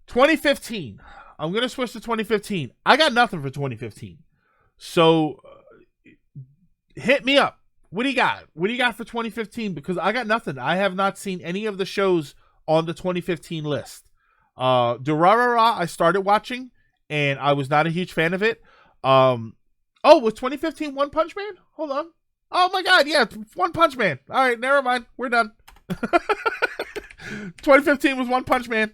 2015. I'm going to switch to 2015. I got nothing for 2015. So hit me up. What do you got? What do you got for 2015? Because I got nothing. I have not seen any of the shows on the 2015 list. Durarara, I started watching, and I was not a huge fan of it. Was 2015 One Punch Man? Hold on. Oh my God, yeah, One Punch Man. All right, never mind. We're done. 2015 was One Punch Man.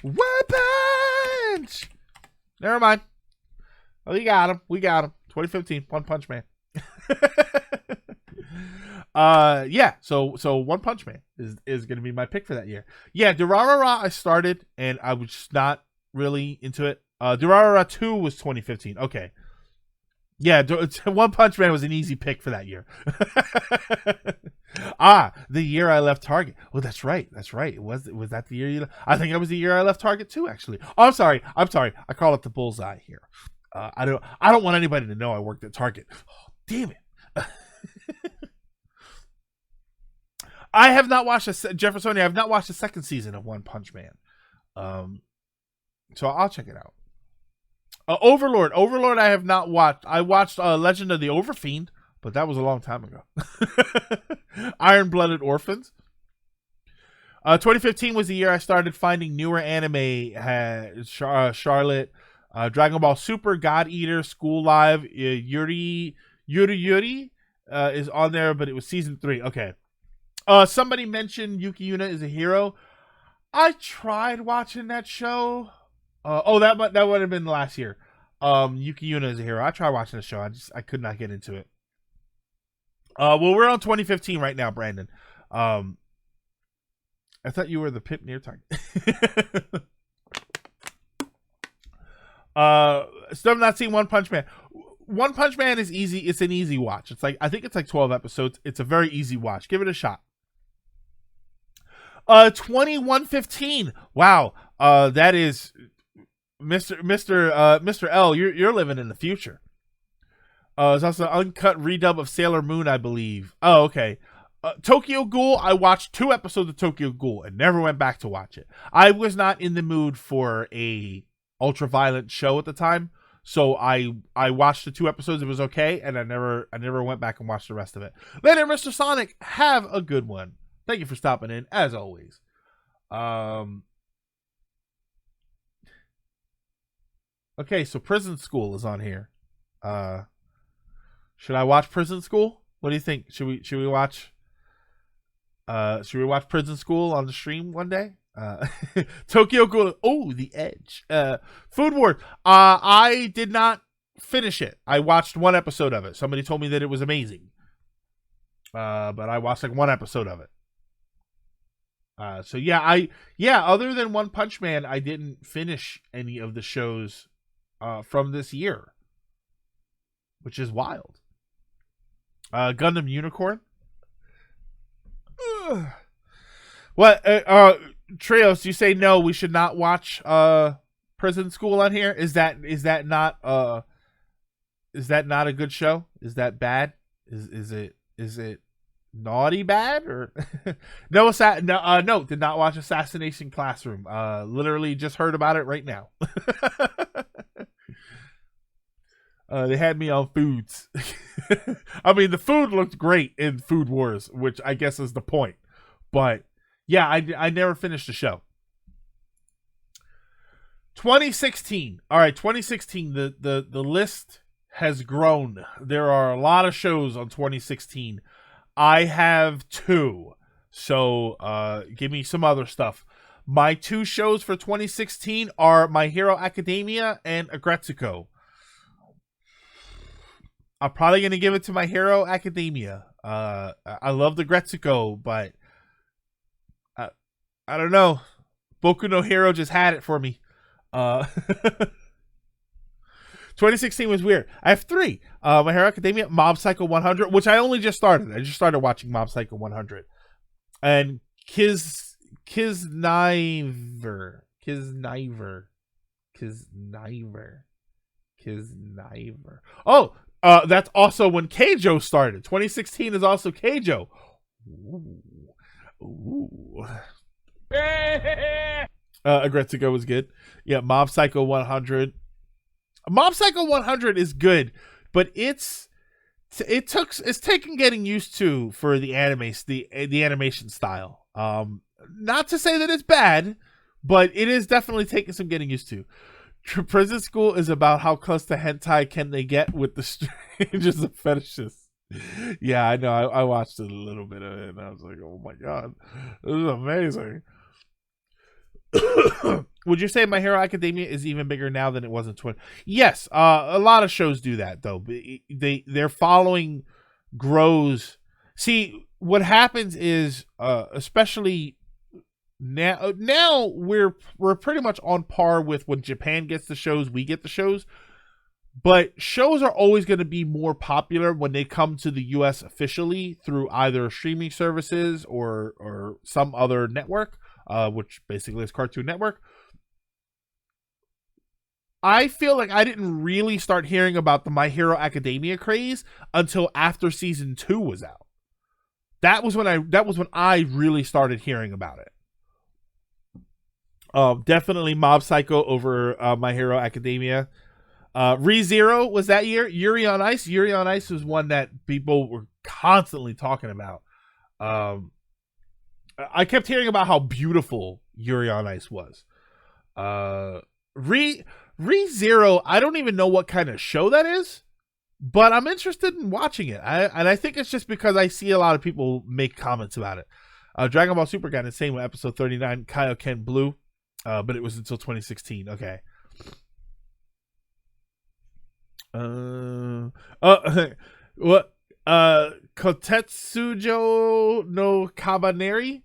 One Punch! Never mind. Oh, you got him. We got him. 2015, One Punch Man. So One Punch Man is going to be my pick for that year. Yeah, Durarara I started, and I was just not really into it. Durarara 2 was 2015. Okay. Yeah, One Punch Man was an easy pick for that year. The year I left Target. Oh, that's right. Was that the year I think it was the year I left Target too, actually. Oh, I'm sorry. I call it the bullseye here. I don't want anybody to know I worked at Target. Oh, damn it. I have not watched Jeffersoni. I have not watched the second season of One Punch Man. So I'll check it out. Overlord I have not watched. I watched Legend of the Overfiend, but that was a long time ago. Iron-Blooded Orphans. 2015 was the year I started finding newer anime. Charlotte, Dragon Ball Super, God Eater, School Live, Yuri is on there, but it was season 3. Okay. Somebody mentioned Yuki Yuna is a Hero. I tried watching that show. That would have been last year. Yuki Yuna is a Hero. I tried watching the show. I could not get into it. We're on 2015 right now, Brandon. I thought you were the pimp near Target. Still have not seen One Punch Man. One Punch Man is easy. It's an easy watch. I think it's like 12 episodes. It's a very easy watch. Give it a shot. 2115. Wow. That is Mr. L. You're living in the future. It's also an uncut redub of Sailor Moon, I believe. Oh, okay. Tokyo Ghoul. I watched 2 episodes of Tokyo Ghoul and never went back to watch it. I was not in the mood for a ultra-violent show at the time, so I watched the 2 episodes. It was okay, and I never went back and watched the rest of it. Later, Mr. Sonic, have a good one. Thank you for stopping in, as always. Okay, so Prison School is on here. Should I watch Prison School? What do you think? Should we watch Prison School on the stream one day? Tokyo Ghoul. Oh, The Edge. Food Wars. I did not finish it. I watched 1 episode of it. Somebody told me that it was amazing. But I watched like 1 episode of it. Other than One Punch Man, I didn't finish any of the shows from this year, which is wild. Gundam Unicorn. What? Trios, you say no, we should not watch Prison School on here? Is that not a good show? Is that bad? Is it naughty bad or no? Did not watch Assassination Classroom. Literally just heard about it right now. They had me on foods. I mean, the food looked great in Food Wars, which I guess is the point. But yeah, I never finished the show. 2016. All right, 2016. The list has grown. There are a lot of shows on 2016. I have 2. So give me some other stuff. My 2 shows for 2016 are My Hero Academia and Agretsuko. I'm probably going to give it to My Hero Academia. I love the Agretsuko, but I don't know. Boku no Hero just had it for me. 2016 was weird. I have 3. My Hero Academia, Mob Psycho 100, which I only just started. I just started watching Mob Psycho 100. And Kiznaiver. Oh, that's also when Keijo started. 2016 is also Keijo. Ooh. Agretsuko was good. Yeah, Mob Psycho 100. Mob Psycho 100 is good, but it's taken getting used to for the the animation style. Not to say that it's bad, but it is definitely taking some getting used to. Prison School is about how close to hentai can they get with the strangers of fetishes. Yeah, I know. I watched a little bit of it, and I was like, "Oh my god, this is amazing." Would you say My Hero Academia is even bigger now than it was in 20? Yes, a lot of shows do that though. Their following grows. See, what happens is, especially now we're pretty much on par with when Japan gets the shows, we get the shows. But shows are always going to be more popular when they come to the US officially through either streaming services or some other network, which basically is Cartoon Network. I feel like I didn't really start hearing about the My Hero Academia craze until after season 2 was out. That was when I really started hearing about it. Definitely Mob Psycho over My Hero Academia. ReZero was that year. Yuri on Ice. Yuri on Ice was one that people were constantly talking about. I kept hearing about how beautiful Yuri on Ice was. ReZero, I don't even know what kind of show that is, but I'm interested in watching it. I think it's just because I see a lot of people make comments about it. Dragon Ball Super got insane with episode 39, Kaioken Blue, but it was until 2016. Okay. What? Kotetsujo no Kabaneri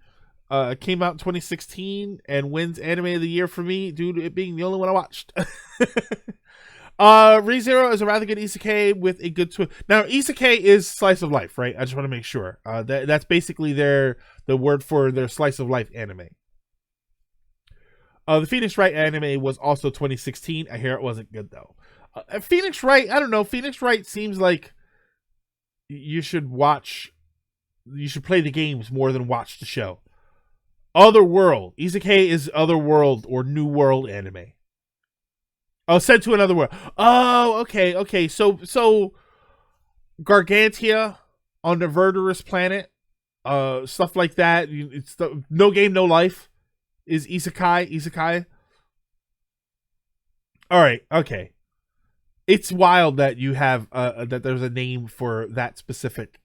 came out in 2016 and wins Anime of the Year for me due to it being the only one I watched. ReZero is a rather good isekai with a good twist. Now, isekai is slice of life, right? I just want to make sure. That's basically the word for their slice of life anime. The Phoenix Wright anime was also 2016. I hear it wasn't good though. Phoenix Wright, I don't know. Phoenix Wright seems like you should play the games more than watch the show. Otherworld. Isekai is Otherworld or New World anime. Oh, Sent to Another World. Oh, okay. So Gargantia on the Verdurous Planet, stuff like that. It's No Game, No Life is Isekai. All right, okay. It's wild that you have that there's a name for that specific.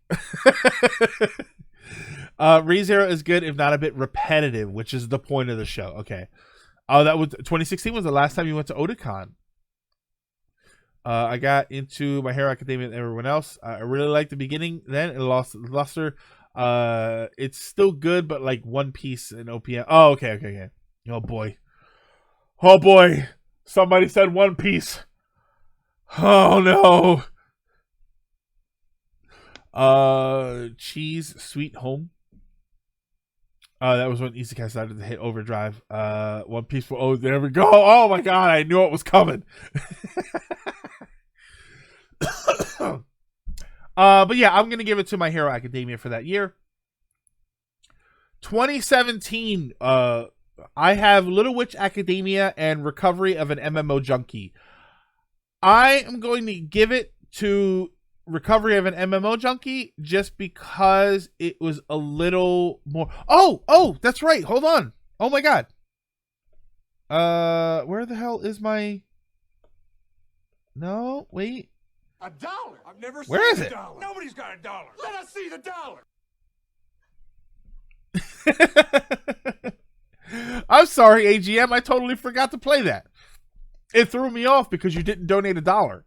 ReZero is good, if not a bit repetitive, which is the point of the show. Okay. That was 2016 was the last time you went to Otakon. I got into My Hero Academia and everyone else. I really liked the beginning. Then it lost luster. It's still good, but like One Piece and OPM. Oh, okay. Oh boy. Somebody said One Piece. Oh no. Cheese Sweet Home. That was when Isekai started to hit overdrive. One Piece for there we go. Oh my god, I knew it was coming. But yeah, I'm gonna give it to My Hero Academia for that year. 2017, I have Little Witch Academia and Recovery of an MMO Junkie. I am going to give it to Recovery of an MMO Junkie just because it was a little more. Oh, that's right. Hold on. Oh my god. Where the hell is my? No, wait. $1. I've never Where seen is it? $1. Nobody's got $1. Let us see the dollar. I'm sorry, AGM. I totally forgot to play that. It threw me off because you didn't donate $1.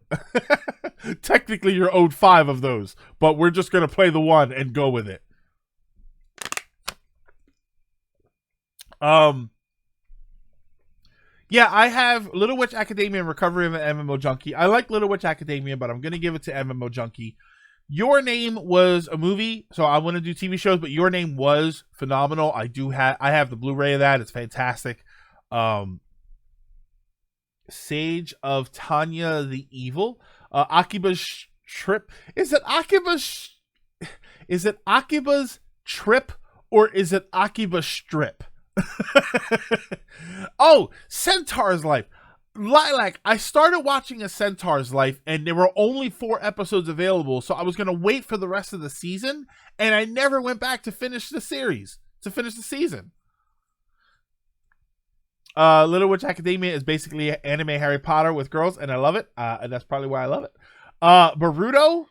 Technically, you're owed 5 of those, but we're just going to play the one and go with it. Yeah, I have Little Witch Academia and Recovery of an MMO Junkie. I like Little Witch Academia, but I'm going to give it to MMO Junkie. Your Name was a movie, so I want to do TV shows, but Your Name was phenomenal. I have the Blu-ray of that. It's fantastic. Sage of Tanya the Evil. Akiba's Trip. Is it Akiba's Trip or is it Akiba Strip? Oh, Centaur's Life. Lilac, I started watching A Centaur's Life, and there were only 4 episodes available, so I was going to wait for the rest of the season, and I never went back to finish the series, to finish the season. Little Witch Academia is basically anime Harry Potter with girls, and I love it, and that's probably why I love it. Boruto?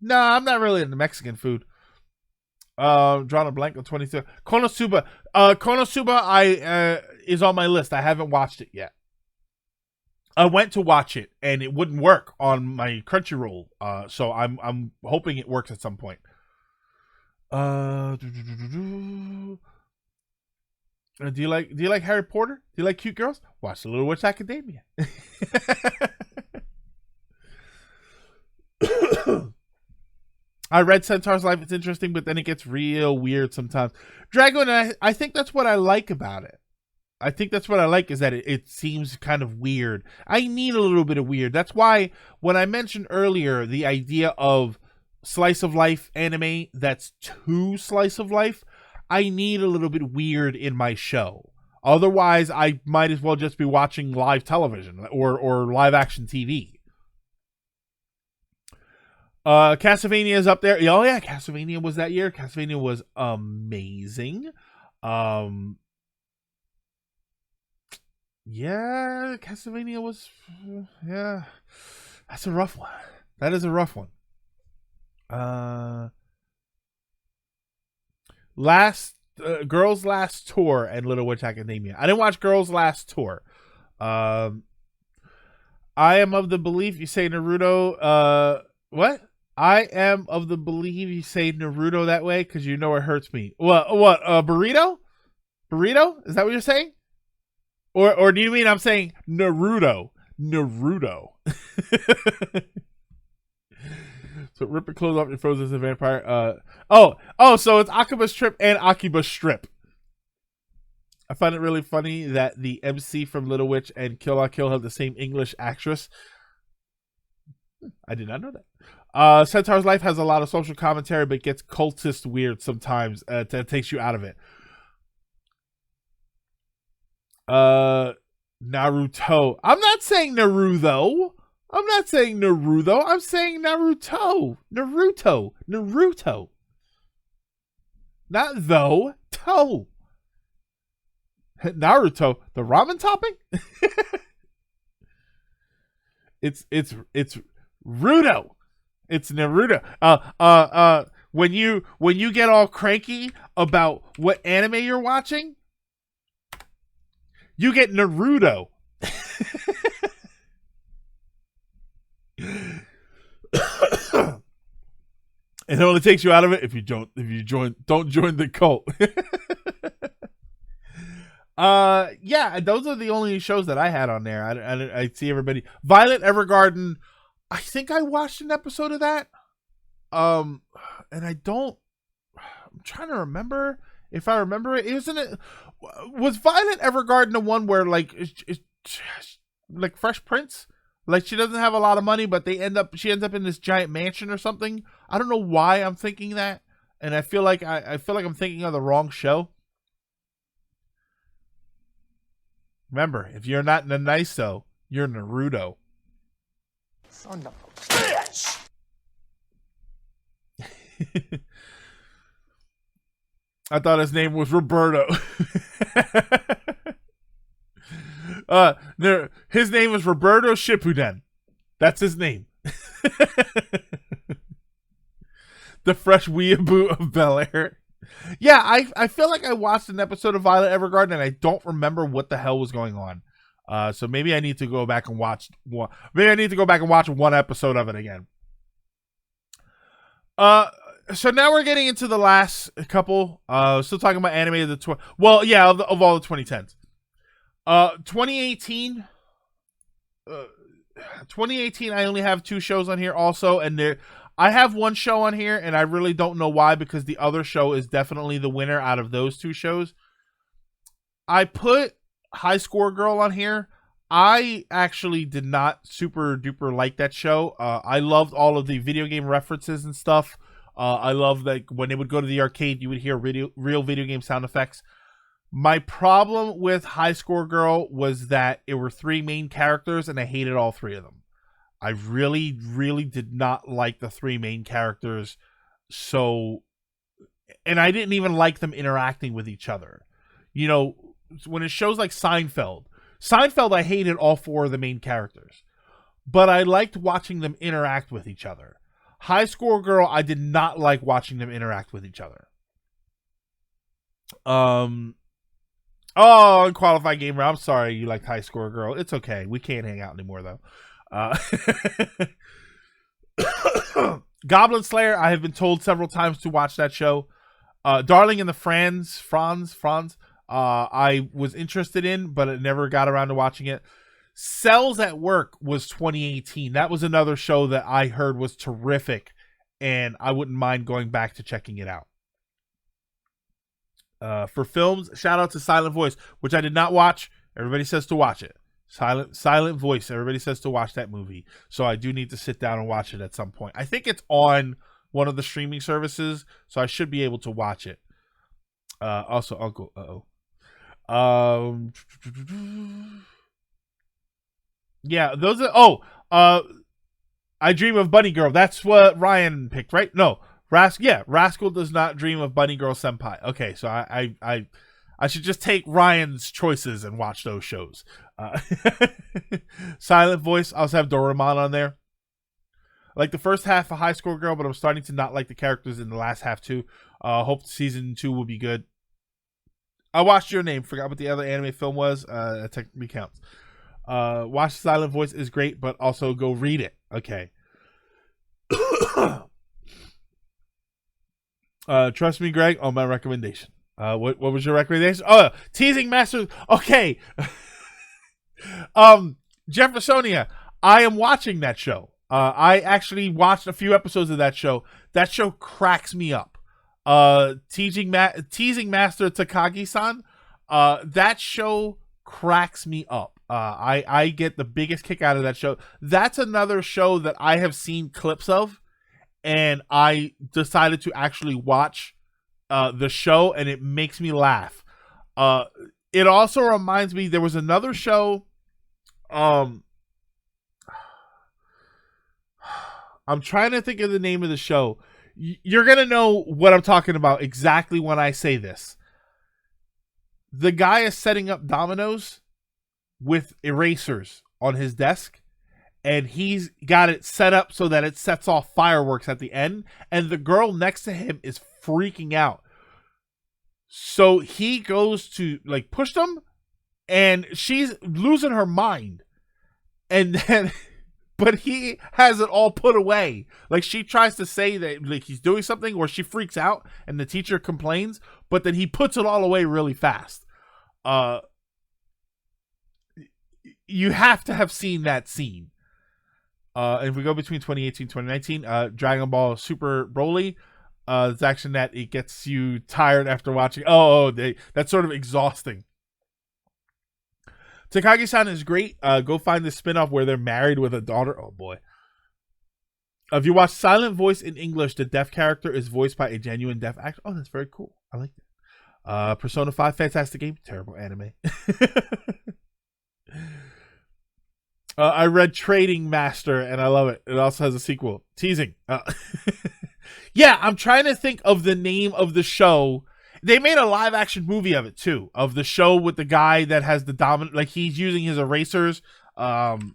No, I'm not really into Mexican food. Drawn a blank on 22. Konosuba. Konosuba is on my list. I haven't watched it yet. I went to watch it and it wouldn't work on my Crunchyroll. So I'm hoping it works at some point. Do you like Harry Potter? Do you like cute girls? Watch The Little Witch Academia. I read Centaur's Life. It's interesting, but then it gets real weird sometimes. Dragon, I think that's what I like about it. I think that's what I like is that it seems kind of weird. I need a little bit of weird. That's why when I mentioned earlier the idea of slice of life anime that's too slice of life, I need a little bit weird in my show. Otherwise, I might as well just be watching live television or live action TV. Castlevania is up there. Oh yeah, Castlevania was that year. Castlevania was amazing. Yeah, Castlevania was, yeah, that's a rough one. That is a rough one. Girls Last Tour and Little Witch Academia. I didn't watch Girls Last Tour. I am of the belief you say Naruto, what? I am of the belief you say Naruto that way because you know it hurts me. What, burrito? Burrito? Is that what you're saying? Or do you mean I'm saying Naruto? Naruto. So rip your clothes off your frozen as a vampire. So it's Akiba Strip and Akiba Strip. I find it really funny that the MC from Little Witch and Kill La Kill have the same English actress. I did not know that. Centaur's Life has a lot of social commentary, but gets cultist weird sometimes. It takes you out of it. Naruto. I'm not saying Naruto. I'm saying Naruto. Naruto. Not though. Toe. Naruto. The ramen topping? It's Ruto. It's Naruto. When you get all cranky about what anime you're watching, you get Naruto. It only takes you out of it if you don't join the cult. Yeah, those are the only shows that I had on there. I see everybody. Violet Evergarden. I think I watched an episode of that. And I'm trying to remember if I remember it. Was Violet Evergarden the one where like Fresh Prince? Like she doesn't have a lot of money, but she ends up in this giant mansion or something. I don't know why I'm thinking that, and I feel like I'm thinking of the wrong show. Remember, if you're not Naniso, you're Naruto. Son of a bitch! I thought his name was Roberto. His name is Roberto Shippuden. That's his name. The fresh weeaboo of Bel Air. Yeah, I feel like I watched an episode of Violet Evergarden and I don't remember what the hell was going on. So maybe I need to go back and watch one. Maybe I need to go back and watch one episode of it again. So now we're getting into the last couple. Still talking about anime of the of all the 2010s. 2018. 2018. I only have 2 shows on here also, and I have 1 show on here, and I really don't know why because the other show is definitely the winner out of those 2 shows. I put High Score Girl on here. I actually did not super duper like that show. I loved all of the video game references and stuff. I love like when they would go to the arcade, you would hear real video game sound effects. My problem with High Score Girl was that it were 3 main characters and I hated all 3 of them. I really, really did not like the 3 main characters. So, and I didn't even like them interacting with each other. You know, when it shows like Seinfeld, I hated all 4 of the main characters, but I liked watching them interact with each other. High Score Girl, I did not like watching them interact with each other. Oh, Unqualified Gamer, I'm sorry you liked High Score Girl. It's okay. We can't hang out anymore, though. Goblin Slayer, I have been told several times to watch that show. Darling in the Franz, I was interested in, but I never got around to watching it. Cells at Work was 2018. That was another show that I heard was terrific, and I wouldn't mind going back to checking it out. For films, shout out to Silent Voice, which I did not watch. Everybody says to watch it. Silent Voice. Everybody says to watch that movie. So I do need to sit down and watch it at some point. I think it's on one of the streaming services, so I should be able to watch it. Also, Uncle. Yeah, those are. I Dream of Bunny Girl. That's what Ryan picked, right? No, Rascal does not dream of Bunny Girl Senpai. Okay, so I should just take Ryan's choices and watch those shows. Silent Voice. I also have Doraemon on there. I like the first half of High Score Girl, but I'm starting to not like the characters in the last half too. Hope season 2 will be good. I watched Your Name. Forgot what the other anime film was. That technically counts. Watch Silent Voice is great, but also go read it. Okay. Trust me, Greg, on my recommendation. What was your recommendation? Oh, Teasing Masters. Okay. Jeffersonia. I am watching that show. I actually watched a few episodes of that show. That show cracks me up. Teasing Master Takagi-san. That show cracks me up. I get the biggest kick out of that show. That's another show that I have seen clips of, and I decided to actually watch the show, and it makes me laugh. It also reminds me, there was another show. I'm trying to think of the name of the show. You're going to know what I'm talking about exactly when I say this. The guy is setting up dominoes with erasers on his desk, and he's got it set up so that it sets off fireworks at the end, and the girl next to him is freaking out. So he goes to like push them, and she's losing her mind. And then but he has it all put away. Like, she tries to say that like he's doing something, or she freaks out and the teacher complains, but then he puts it all away really fast. You have to have seen that scene. And if we go between 2018 and 2019, Dragon Ball Super Broly, it's action that it gets you tired after watching. That's sort of exhausting. Takagi-san is great. Go find the spinoff where they're married with a daughter. Oh boy. If you watch Silent Voice in English, the deaf character is voiced by a genuine deaf actor. Oh, that's very cool. I like that. Persona 5, fantastic game. Terrible anime. I read Trading Master and I love it. It also has a sequel. Teasing. Yeah, I'm trying to think of the name of the show. They made a live action movie of it too, of the show with the guy that has the dominant, like he's using his erasers. Dominant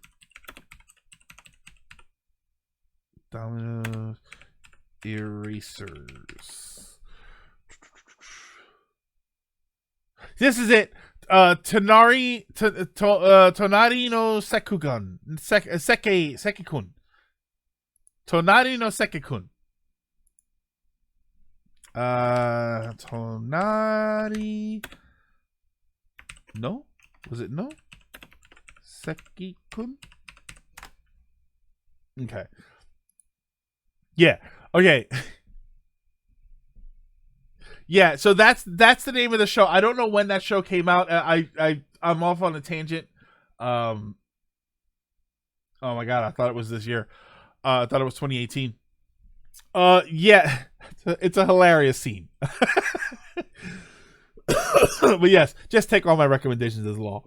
erasers. This is it. Tonari no Sekikun. Sekikun. Tonari no Sekikun. Tonari. No? Was it no? Sekikun? Okay. Yeah. Okay. Yeah, so that's the name of the show. I don't know when that show came out. I'm off on a tangent. Oh my god, I thought it was this year. I thought it was 2018. Yeah, it's a hilarious scene. But yes, just take all my recommendations as law.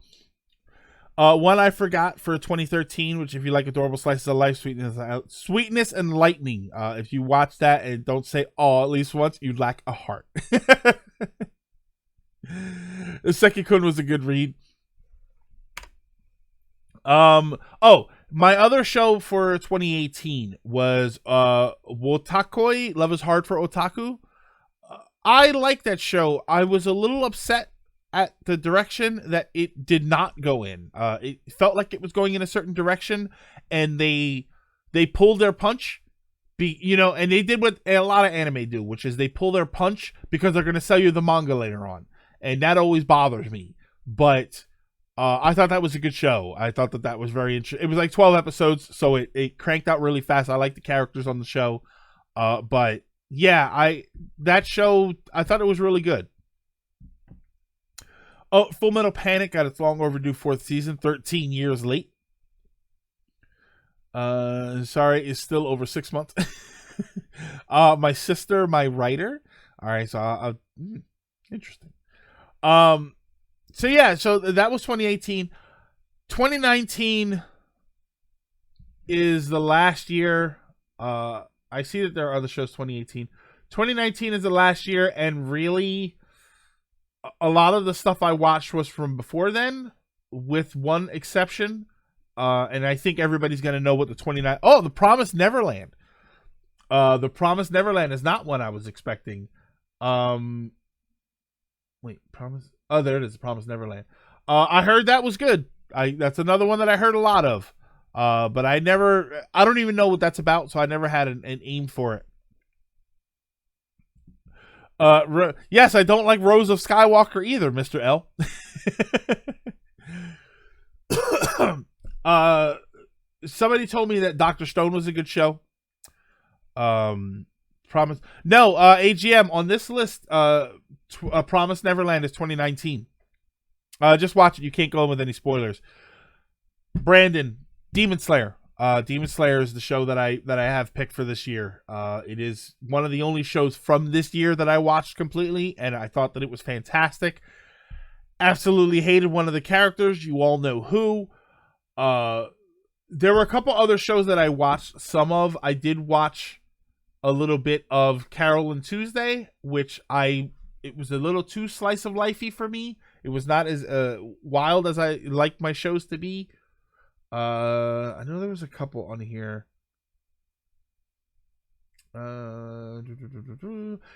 One I forgot for 2013, which if you like adorable slices of life, sweetness and lightning. If you watch that and don't say "oh" at least once, you lack a heart. The Seki-kun was a good read. Oh, my other show for 2018 was Wotakoi, Love is Hard for Otaku. I like that show. I was a little upset at the direction that it did not go in. It felt like it was going in a certain direction, and they pulled their punch. And they did what a lot of anime do, which is they pull their punch because they're going to sell you the manga later on, and that always bothers me. But I thought that was a good show. I thought that was very interesting. It was like 12 episodes, so it cranked out really fast. I like the characters on the show, but yeah, that show, I thought it was really good. Oh, Full Metal Panic got its long overdue 4th season, 13 years late. Sorry, it's still over 6 months. My Sister, My Writer. All right, so interesting. So yeah, so that was 2018. 2019 is the last year. I see that there are other shows 2018. 2019 is the last year, and really a lot of the stuff I watched was from before then, with one exception. And I think everybody's going to know what the 29... Oh, The Promised Neverland. The Promised Neverland is not one I was expecting. Wait, Promise... Oh, there it is, The Promised Neverland. I heard that was good. That's another one that I heard a lot of. But I don't even know what that's about, so I never had an aim for it. Yes, I don't like Rose of Skywalker either, Mr. L. Somebody told me that Dr. Stone was a good show. Promise. No, AGM on this list, Promise Neverland is 2019. Just watch it. You can't go in with any spoilers. Brandon, Demon Slayer. Demon Slayer is the show that I have picked for this year. It is one of the only shows from this year that I watched completely, and I thought that it was fantastic. Absolutely hated one of the characters. You all know who. There were a couple other shows that I watched some of. I did watch a little bit of Carol and Tuesday, which it was a little too slice of lifey for me. It was not as wild as I like my shows to be. I know there was a couple on here.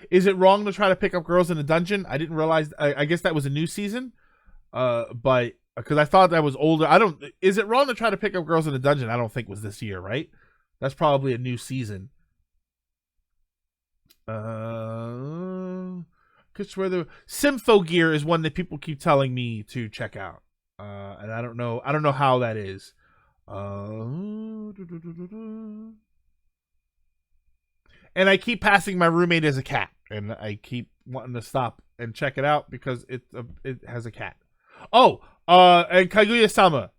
Is it wrong to try to pick up girls in a dungeon? I didn't realize. I guess that was a new season. But because I thought that was older. Is it wrong to try to pick up girls in a dungeon? I don't think was this year, right? That's probably a new season. Cause where the Symphogear is one that people keep telling me to check out. And I don't know how that is. And I keep passing my roommate as a cat, and I keep wanting to stop and check it out because it has a cat. Oh, and Kaguya-sama,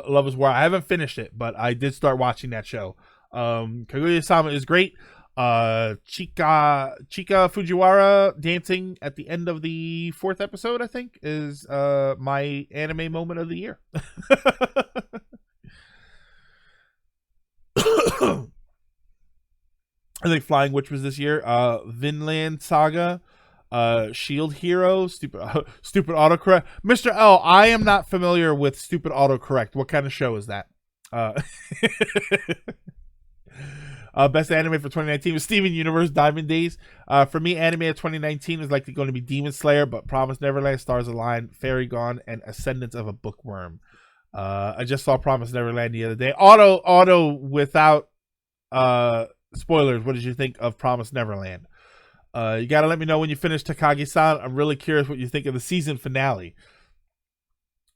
Love is War. I haven't finished it, but I did start watching that show. Kaguya-sama is great. Chika Fujiwara dancing at the end of the 4th episode, I think, is my anime moment of the year. I think Flying Witch was this year. Vinland Saga, Shield Hero, stupid autocorrect. Mr. L, I am not familiar with stupid autocorrect. What kind of show is that? Best anime for 2019 was Steven Universe Diamond Days. For me, anime of 2019 was likely going to be Demon Slayer, but Promised Neverland, Stars Align, Fairy Gone, and Ascendance of a Bookworm. I just saw Promised Neverland the other day. Auto without spoilers, what did you think of Promised Neverland? You gotta let me know when you finish Takagi-san. I'm really curious what you think of the season finale.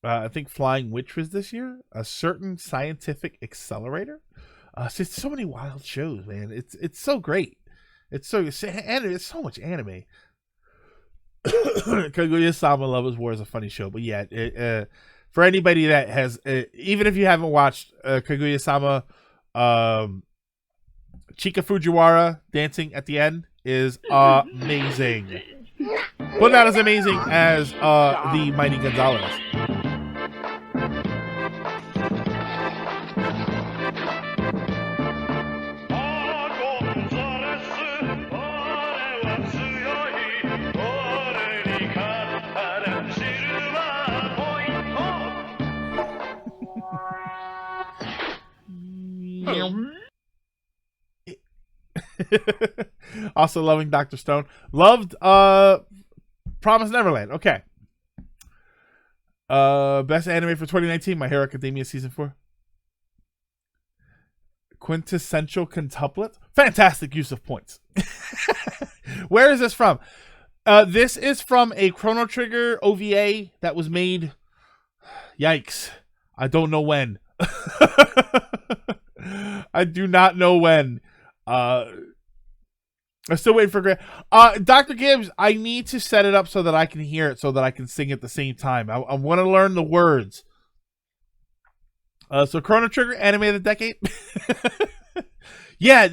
I think Flying Witch was this year. A Certain Scientific Accelerator. It's so many wild shows, man. It's so great. It's so much anime. Kaguya-sama Love is War is a funny show, but yeah, for anybody that has, even if you haven't watched Kaguya-sama, Chika Fujiwara dancing at the end is amazing. but not as amazing as the Mighty Gonzalez. Also loving Dr. Stone. Loved Promise Neverland. Okay. Best anime for 2019, My Hero Academia Season 4. Quintessential quintuplet. Fantastic use of points. Where is this from? This is from a Chrono Trigger OVA that was made. Yikes. I don't know when. I do not know when. I'm still waiting for Grant. Dr. Gibbs, I need to set it up so that I can hear it, so that I can sing at the same time. I want to learn the words. So Chrono Trigger, anime of the decade. Yeah,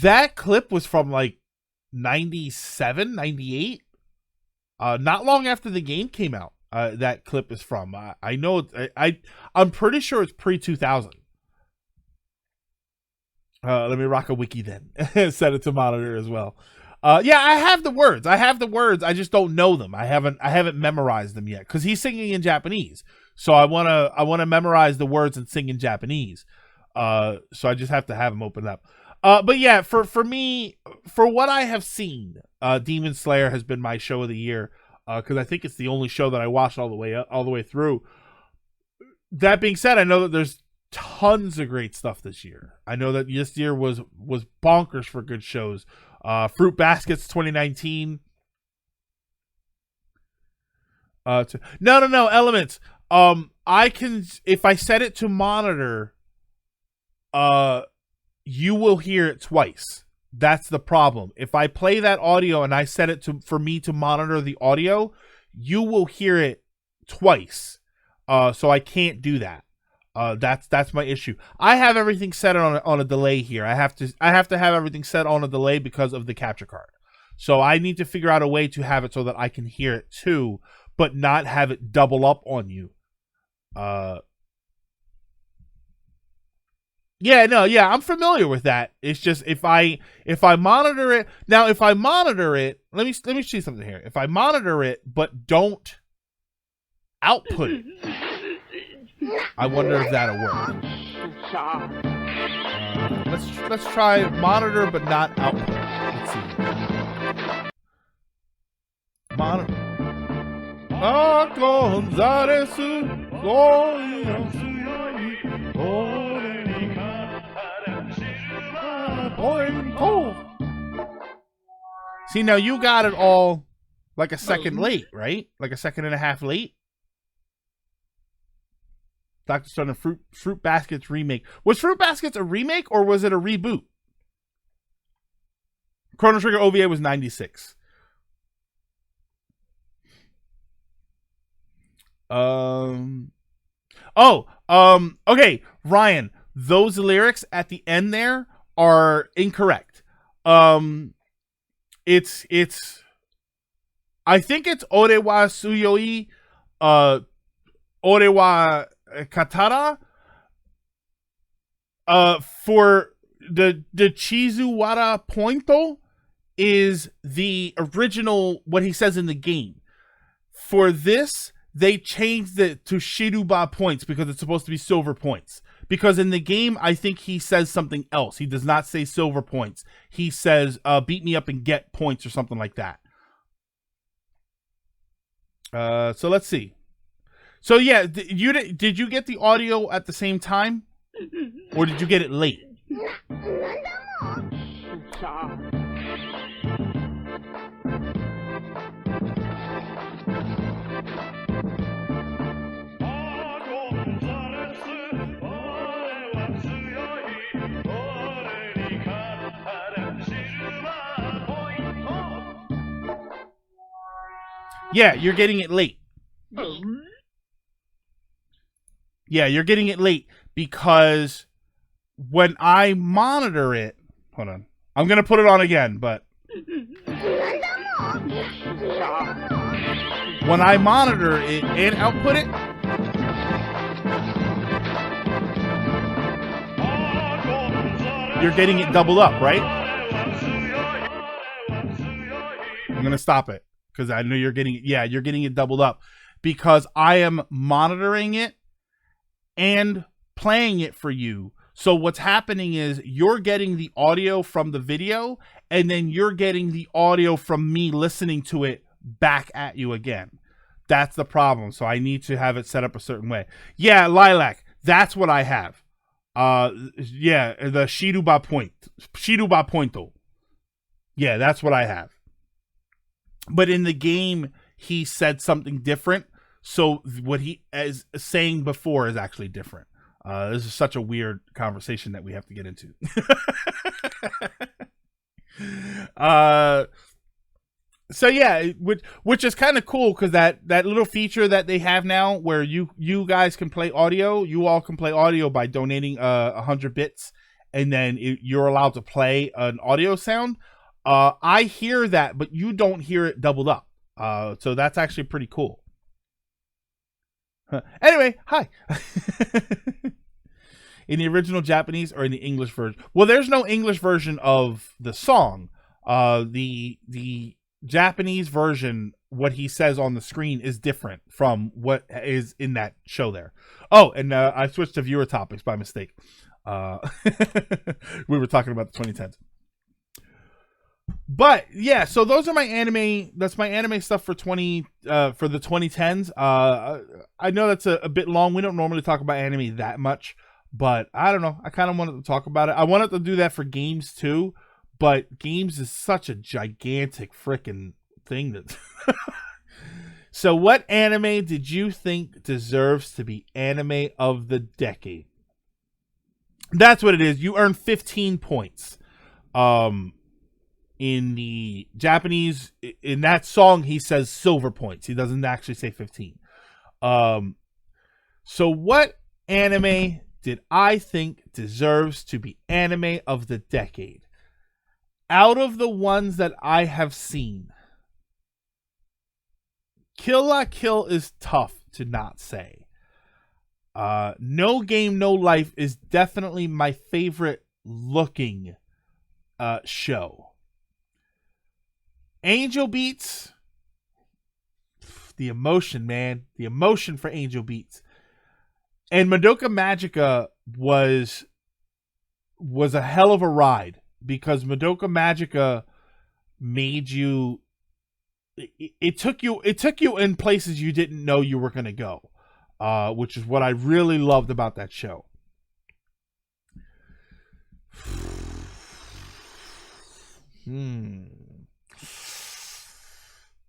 that clip was from like 97, 98. Not long after the game came out. That clip is from. I know. I'm pretty sure it's pre-2000. Let me rock a wiki then. Set it to monitor as well. Yeah, I have the words. I just don't know them. I haven't memorized them yet because he's singing in Japanese. So I wanna memorize the words and sing in Japanese. So I just have to have him open up. But yeah, for me, for what I have seen, Demon Slayer has been my show of the year because I think it's the only show that I watched all the way through. That being said, I know that there's tons of great stuff this year. I know that this year was bonkers for good shows. Fruit Baskets 2019. No, Elements. I can, if I set it to monitor, you will hear it twice. That's the problem. If I play that audio and I set it for me to monitor the audio, you will hear it twice. So I can't do that. That's my issue. I have everything set on a delay here. I have to have everything set on a delay because of the capture card. So I need to figure out a way to have it so that I can hear it too, but not have it double up on you. Yeah, I'm familiar with that. It's just if I monitor it now, let me see something here. If I monitor it but don't output it, I wonder if that'll work. Let's try monitor but not output. Let's see. Monitor. See, now you got it all like a second late, right? Like a second and a half late. Dr. Stone and Fruit Baskets remake. Was Fruit Baskets a remake or was it a reboot? Chrono Trigger OVA was 96. Okay, Ryan, those lyrics at the end there are incorrect. It's I think it's Orewa Suyoi, Orewa Katara. For the Chizuwara Pointo is the original, what he says in the game. For this, they changed it to Shiruba points because it's supposed to be silver points. Because in the game, I think he says something else. He does not say silver points. He says, beat me up and get points or something like that. So let's see. So yeah, did you get the audio at the same time? Or did you get it late? Yeah, you're getting it late. Yeah, you're getting it late because when I monitor it, hold on. I'm going to put it on again, but When I monitor it and output it, you're getting it doubled up, right? I'm gonna stop it because I know you're getting it. Yeah, you're getting it doubled up because I am monitoring it and playing it for you. So what's happening is you're getting the audio from the video and then you're getting the audio from me listening to it back at you again. That's the problem. So I need to have it set up a certain way. Yeah, Lilac, that's what I have. Yeah, the Shiruba Pointo. Yeah, that's what I have. But in the game, he said something different. So what he is saying before is actually different. This is such a weird conversation that we have to get into. So yeah, which is kind of cool because that little feature that they have now, where you guys can play audio, you all can play audio by donating 100 bits, and then you're allowed to play an audio sound. I hear that, but you don't hear it doubled up. So that's actually pretty cool. Anyway, hi. In the original Japanese or in the English version? Well, there's no English version of the song. The Japanese version, what he says on the screen is different from what is in that show there. Oh, and I switched to viewer topics by mistake. We were talking about the 2010s. But yeah, so those are my anime. That's my anime stuff for for the 2010s. I know that's a bit long. We don't normally talk about anime that much, but I don't know. I kind of wanted to talk about it. I wanted to do that for games too, but games is such a gigantic freaking thing that. So, what anime did you think deserves to be anime of the decade? That's what it is. You earn 15 points. In the Japanese, in that song, he says silver points. He doesn't actually say 15. So what anime did I think deserves to be anime of the decade? Out of the ones that I have seen, Kill la Kill is tough to not say. No Game, No Life is definitely my favorite looking show. Angel Beats, the emotion, man. The emotion for Angel Beats. And Madoka Magica was a hell of a ride because Madoka Magica made you it took you in places you didn't know you were going to go. Which is what I really loved about that show.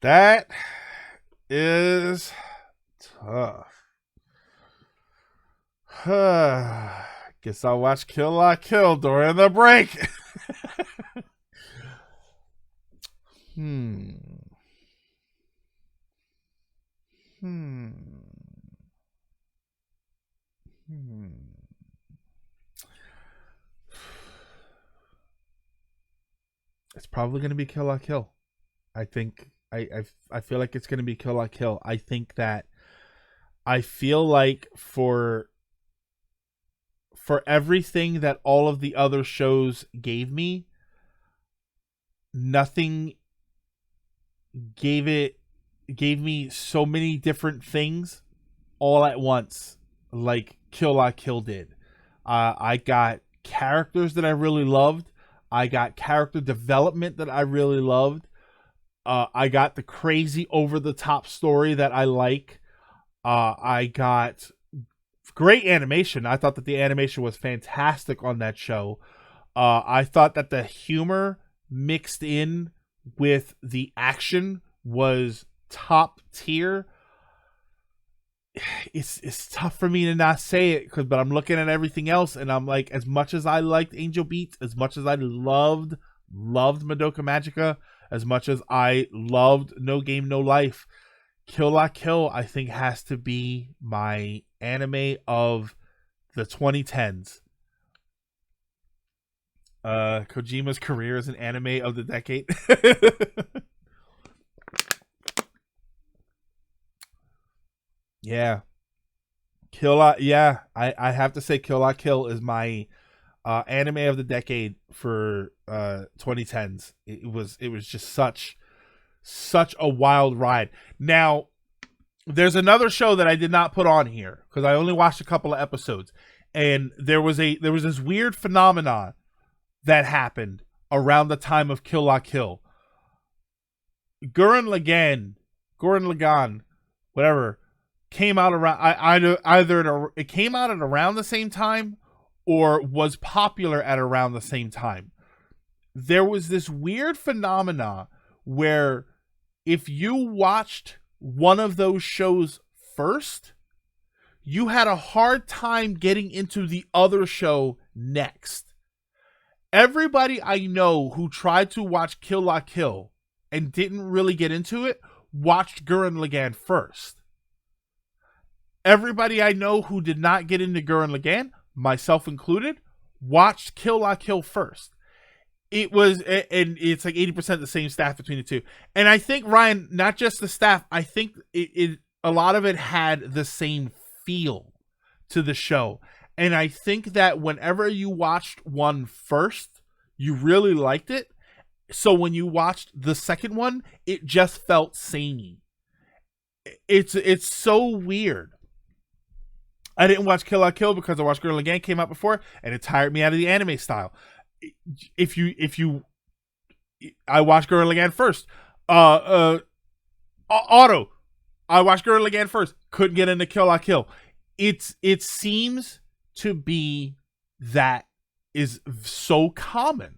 That is tough. Guess I'll watch Kill la Kill during the break. It's probably going to be Kill la Kill. I think I feel like it's going to be Kill la Kill. I feel like for everything that all of the other shows gave me, nothing gave me so many different things all at once like Kill la Kill did. I got characters that I really loved. I got character development that I really loved. I got the crazy over-the-top story that I like. I got great animation. I thought that the animation was fantastic on that show. I thought that the humor mixed in with the action was top tier. It's tough for me to not say it but I'm looking at everything else and I'm like, as much as I liked Angel Beats, as much as I loved Madoka Magica, as much as I loved No Game No Life, Kill la Kill I think has to be my anime of the 2010s. Kojima's career as an anime of the decade. Yeah. Kill La, yeah, I have to say Kill La Kill is my anime of the decade for 2010s. It was just such a wild ride. Now, there's another show that I did not put on here because I only watched a couple of episodes, and there was this weird phenomenon that happened around the time of Kill La Kill. Gurren Lagann, whatever, came out around it came out at around the same time or was popular at around the same time. There was this weird phenomena where if you watched one of those shows first, you had a hard time getting into the other show next. Everybody I know who tried to watch Kill La Kill and didn't really get into it watched Gurren Lagann first. Everybody I know who did not get into Gurren Lagann, myself included, watched Kill La Kill first. It was, and it's like 80% the same staff between the two. And I think, Ryan, not just the staff, I think a lot of it had the same feel to the show. And I think that whenever you watched one first, you really liked it. So when you watched the second one, it just felt samey. It's so weird. I didn't watch Kill La Kill because I watched Gurren Lagann came out before, and it tired me out of the anime style. I watched Gurren Lagann first. Otto, I watched Gurren Lagann first. Couldn't get into Kill La Kill. It seems to be that is so common.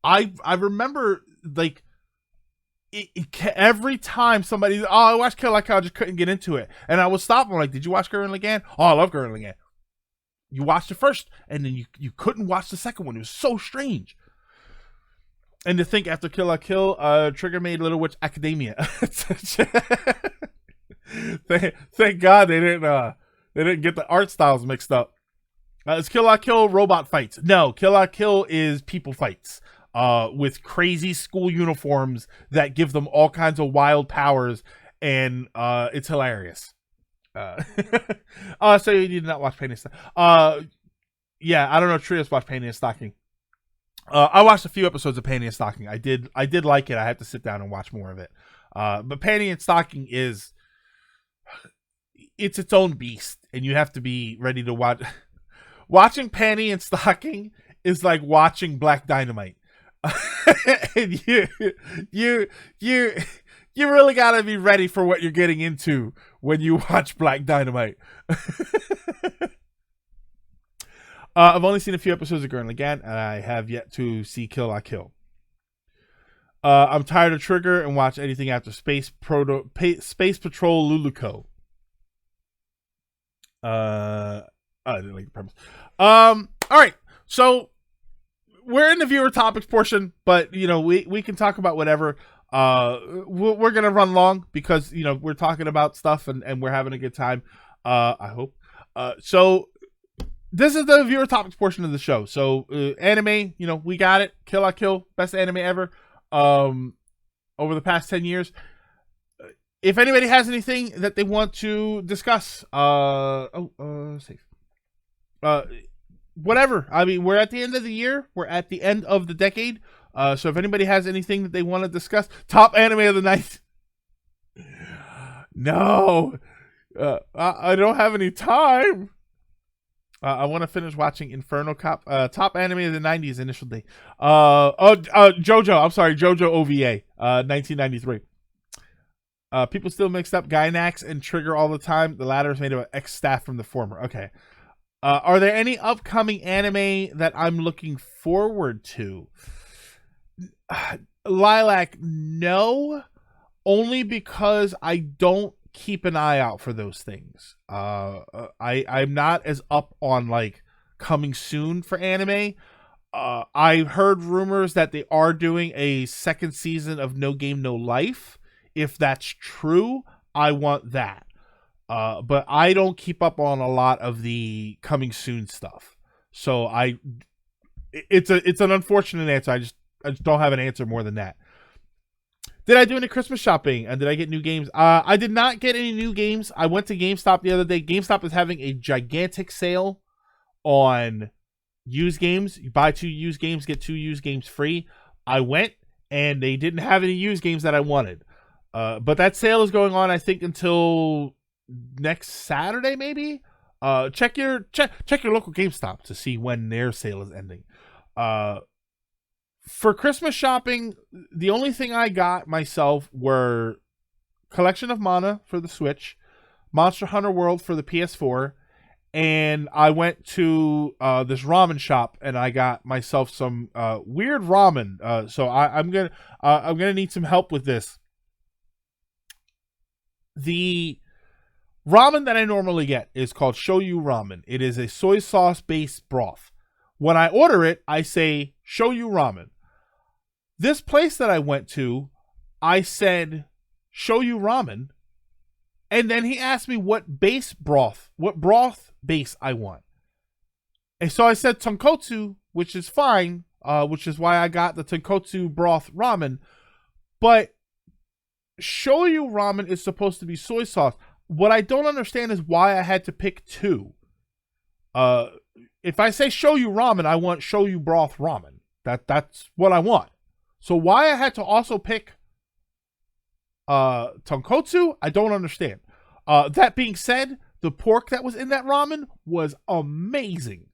I remember like every time somebody, I watched Kill La Kill, I just couldn't get into it, and I would stop them like, did you watch Gurren Lagann? Oh, I love Gurren Lagann. You watched it first, and then you couldn't watch the second one. It was so strange. And to think after Kill La Kill, Trigger made Little Witch Academia. Thank God they didn't get the art styles mixed up. Is Kill La Kill robot fights? No, Kill La Kill is people fights. With crazy school uniforms that give them all kinds of wild powers, and it's hilarious. So you did not watch Pain and Stocking. Yeah, I don't know. Trios watched Pain and Stocking. I watched a few episodes of Panty and Stocking. I did like it. I have to sit down and watch more of it. But Panty and Stocking it's its own beast, and you have to be ready to watch. Watching Panty and Stocking is like watching Black Dynamite. And you really gotta be ready for what you're getting into when you watch Black Dynamite. I've only seen a few episodes of Gurren Lagann, and I have yet to see Kill La Kill. I'm tired of Trigger and watch anything after Space Patrol Luluco. I didn't like the premise. All right, so we're in the viewer topics portion, but we can talk about whatever. We're gonna run long because we're talking about stuff and we're having a good time. I hope. So this is the viewer topics portion of the show. So anime, we got it. Kill La Kill, best anime ever. Over the past 10 years. If anybody has anything that they want to discuss, safe. Whatever. I mean, we're at the end of the year. We're at the end of the decade. So if anybody has anything that they want to discuss, top anime of the night. No, I don't have any time. I want to finish watching Inferno Cop. Top anime of the 90s, initial day. JoJo. I'm sorry, JoJo OVA, 1993. People still mixed up Gainax and Trigger all the time. The latter is made of ex-staff from the former. Okay. Are there any upcoming anime that I'm looking forward to? Lilac, no. Only because I don't keep an eye out for those things. I'm not as up on like coming soon for anime. I heard rumors that they are doing a second season of No Game No Life. If that's true, I want that. But I don't keep up on a lot of the coming soon stuff. So it's an unfortunate answer. I just don't have an answer more than that. Did I do any Christmas shopping and did I get new games? I did not get any new games. I went to GameStop the other day. GameStop is having a gigantic sale on used games. You buy 2 used games, get 2 used games free. I went and they didn't have any used games that I wanted. But that sale is going on, I think, until next Saturday, maybe. Check your local GameStop to see when their sale is ending. For Christmas shopping, the only thing I got myself were Collection of Mana for the Switch, Monster Hunter World for the PS4, and I went to this ramen shop and I got myself some weird ramen. So I'm gonna need some help with this. The ramen that I normally get is called Shoyu Ramen. It is a soy sauce based broth. When I order it, I say Shoyu Ramen. This place that I went to, I said Shoyu Ramen, and then he asked me what broth base I want. And so I said tonkotsu, which is fine, which is why I got the tonkotsu broth ramen. But Shoyu Ramen is supposed to be soy sauce. What I don't understand is why I had to pick 2. If I say Shoyu Ramen, I want Shoyu broth ramen. That's what I want. So why I had to also pick tonkotsu, I don't understand. That being said, the pork that was in that ramen was amazing.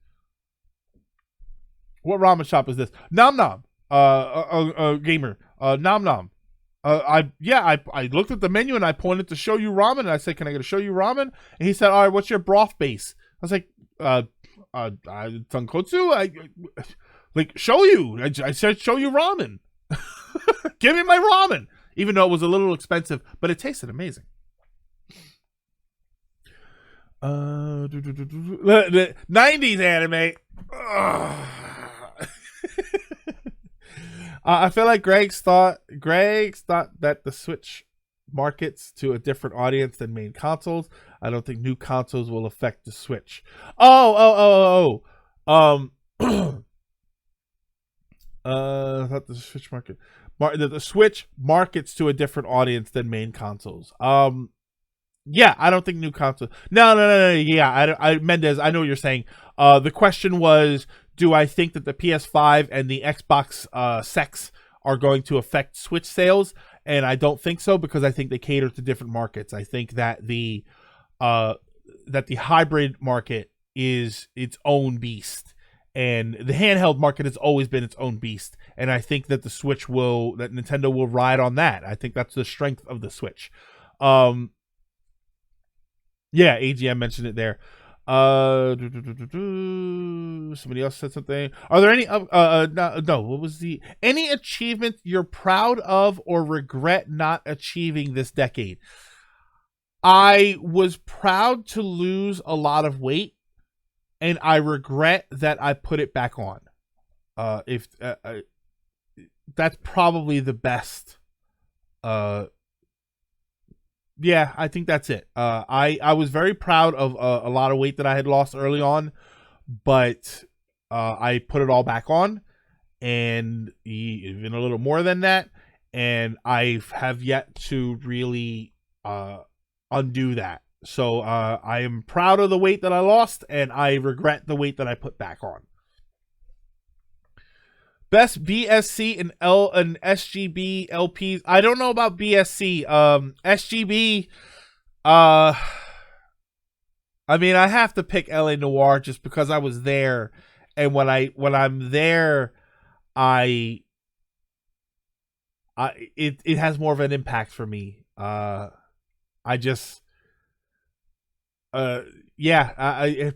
What ramen shop is this? Nom Nom, gamer. Nom Nom. I looked at the menu and I pointed to Shoyu Ramen and I said, "Can I get a Shoyu Ramen?" And he said, "All right, what's your broth base?" I was like, tonkotsu. Like Shoyu. I said Shoyu Ramen. Give me my ramen, even though it was a little expensive, but it tasted amazing. The 90s anime. I feel like Greg's thought that the Switch markets to a different audience than main consoles. I don't think new consoles will affect the Switch. I thought the Switch the Switch markets to a different audience than main consoles. Yeah, I don't think new consoles. No. Yeah, I Mendez, I know what you're saying. The question was, do I think that the PS5 and the Xbox Sex are going to affect Switch sales? And I don't think so, because I think they cater to different markets. I think that the hybrid market is its own beast, and the handheld market has always been its own beast. And I think that that Nintendo will ride on that. I think that's the strength of the Switch. Yeah, AGM mentioned it there. Somebody else said something. Are there any no, what was any achievement you're proud of or regret not achieving this decade? I was proud to lose a lot of weight, and I regret that I put it back on. That's probably the best. Yeah, I think that's it. I was very proud of a lot of weight that I had lost early on, but I put it all back on, and even a little more than that, and I have yet to really undo that. So I am proud of the weight that I lost, and I regret the weight that I put back on. Best BSC and SGB LPs. I don't know about BSC. SGB. I mean, I have to pick LA Noire just because I was there, and when I'm there, it has more of an impact for me. It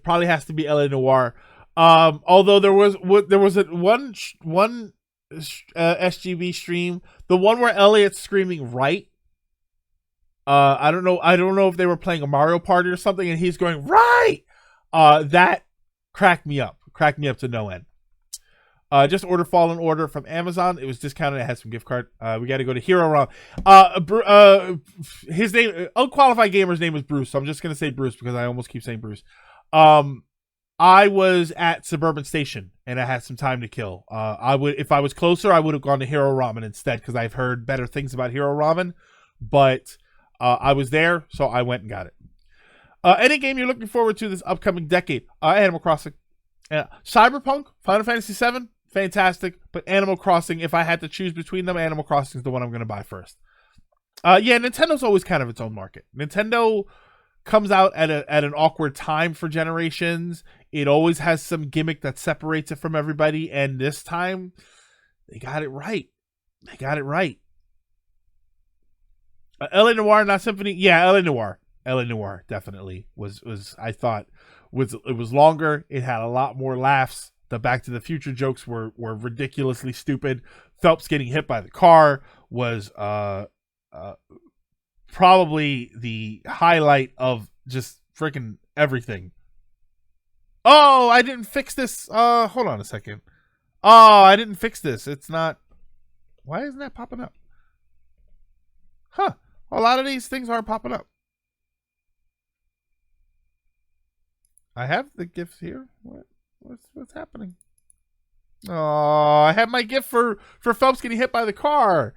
probably has to be LA Noire. Although there was one SGB stream, the one where Elliot's screaming right. I don't know if they were playing a Mario Party or something, and he's going right. That cracked me up to no end. Just ordered Fallen Order from Amazon. It was discounted. It had some gift card. We got to go to Hero Realm. His name, Unqualified Gamer's name is Bruce, so I'm just gonna say Bruce because I almost keep saying Bruce. I was at Suburban Station and I had some time to kill. If I was closer, I would have gone to Hero Ramen instead because I've heard better things about Hero Ramen. But I was there, so I went and got it. Any game you're looking forward to this upcoming decade? Animal Crossing, Cyberpunk, Final Fantasy VII, fantastic. But Animal Crossing, if I had to choose between them, Animal Crossing is the one I'm going to buy first. Yeah, Nintendo's always kind of its own market. Nintendo comes out at an awkward time for generations. It always has some gimmick that separates it from everybody, and this time they got it right. They got it right. LA Noire, not Symphony. Yeah, LA Noire. LA Noire definitely was I thought it was longer. It had a lot more laughs. The Back to the Future jokes were ridiculously stupid. Phelps getting hit by the car was probably the highlight of just freaking everything. Oh, I didn't fix this. Hold on a second. Oh, I didn't fix this. It's not. Why isn't that popping up? Huh. A lot of these things aren't popping up. I have the GIFs here. What's happening? Oh, I have my GIF for Phelps getting hit by the car.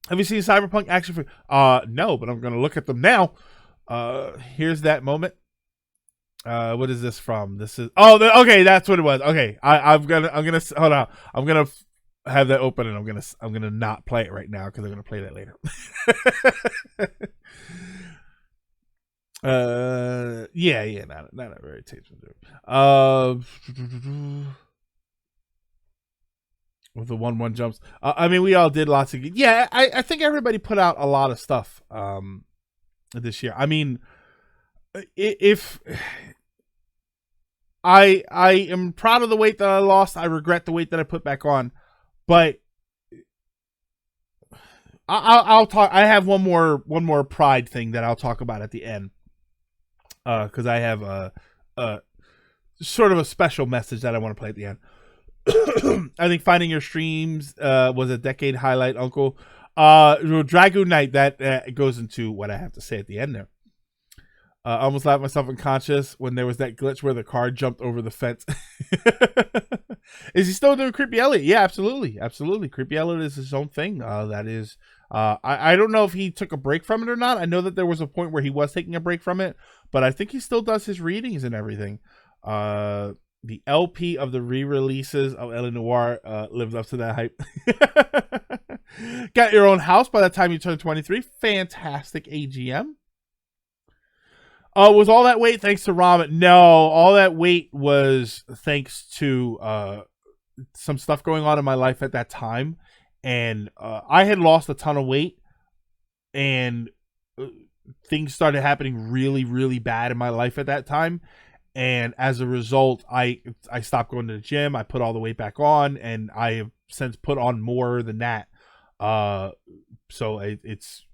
Have you seen Cyberpunk Action? No, but I'm gonna look at them now. Here's that moment. What is this from? This is okay. That's what it was. Okay, I'm gonna hold on. I'm gonna have that open and I'm gonna not play it right now because I'm gonna play that later. Yeah, not a very tasteful joke. With the 1-1 jumps. I mean, we all did lots of. Yeah, I think everybody put out a lot of stuff this year. I mean, if I am proud of the weight that I lost, I regret the weight that I put back on, but I'll talk. I have one more pride thing that I'll talk about at the end, because I have a sort of a special message that I want to play at the end. I think finding your streams was a decade highlight, Uncle. Dragoon Knight, that goes into what I have to say at the end there. I almost laughed myself unconscious when there was that glitch where the car jumped over the fence. Is he still doing Creepy Elliot? Yeah, absolutely. Creepy Elliot is his own thing. That is, I don't know if he took a break from it or not. I know that there was a point where he was taking a break from it, but I think he still does his readings and everything. The LP of the re-releases of LA Noire lives up to that hype. Got your own house by the time you turn 23. Fantastic AGM. Was all that weight thanks to ramen? No, all that weight was thanks to some stuff going on in my life at that time. And I had lost a ton of weight, and things started happening really, really bad in my life at that time. And as a result, I stopped going to the gym. I put all the weight back on, and I have since put on more than that. So it's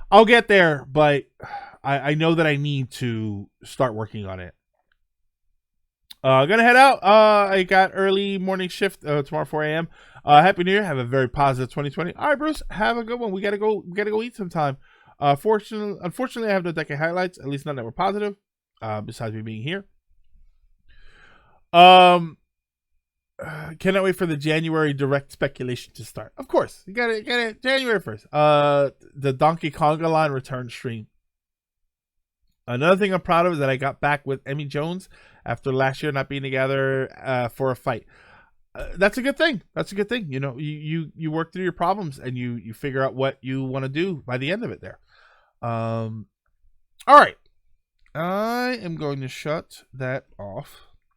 I'll get there, but I know that I need to start working on it. Gonna head out. I got early morning shift tomorrow 4 a.m. Happy New Year. Have a very positive 2020. All right, Bruce, have a good one. We gotta go eat sometime. Unfortunately, I have no decade highlights, at least none that were positive. Besides me being here. Cannot wait for the January direct speculation to start. Of course, you got it. January 1st. The Donkey Konga line return stream. Another thing I'm proud of is that I got back with Emmy Jones after last year not being together for a fight. That's a good thing. You know, you work through your problems and you figure out what you want to do by the end of it there. All right. I am going to shut that off.